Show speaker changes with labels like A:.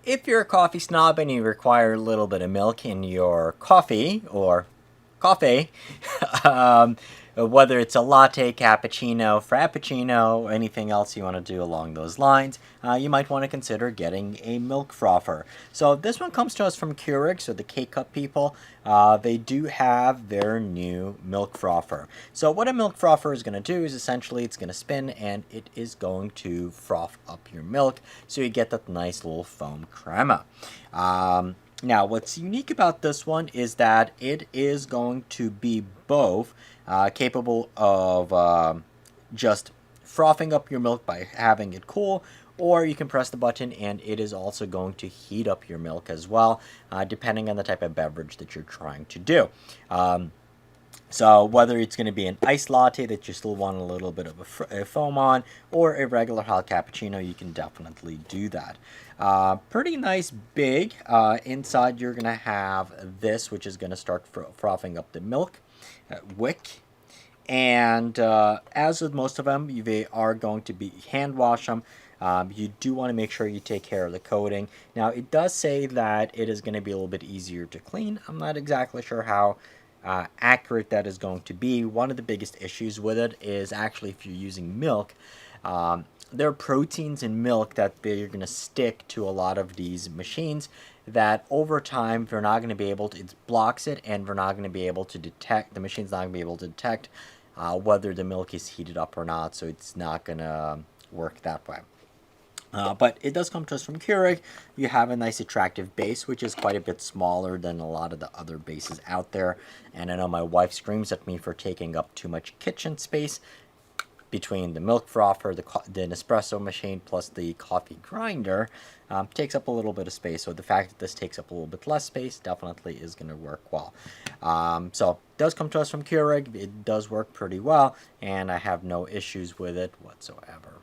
A: if you're a coffee snob and you require a little bit of milk in your coffee or coffee, um, whether it's a latte, cappuccino, frappuccino, anything else you want to do along those lines, you might want to consider getting a milk frother. So this one comes to us from Keurig, so the K-Cup people. They do have their new milk frother. So what a milk frother is going to do is essentially it's going to spin and it is going to froth up your milk so you get that nice little foam crema. Now, what's unique about this one is that it is going to be both capable of just frothing up your milk by having it cool, or you can press the button and it is also going to heat up your milk as well, depending on the type of beverage that you're trying to do. So whether it's going to be an iced latte that you still want a little bit of a foam on, or a regular hot cappuccino, you can definitely do that. Pretty nice big. Inside you're going to have this, which is going to start frothing up the milk wick. And as with most of them, they are going to be hand wash them. You do want to make sure you take care of the coating. Now, it does say that it is going to be a little bit easier to clean. I'm not exactly sure how accurate that is going to be. One of the biggest issues with it is actually if you're using milk, there are proteins in milk that they're going to stick to a lot of these machines that over time they're not going to be able to, it blocks it, and we're not going to be able to detect, the machine's not going to be able to detect whether the milk is heated up or not, so it's not going to work that way. But it does come to us from Keurig. You have a nice attractive base, which is quite a bit smaller than a lot of the other bases out there. And I know my wife screams at me for taking up too much kitchen space between the milk frother, the Nespresso machine, plus the coffee grinder. Takes up a little bit of space. So the fact that this takes up a little bit less space definitely is going to work well. So it does come to us from Keurig. It does work pretty well, and I have no issues with it whatsoever.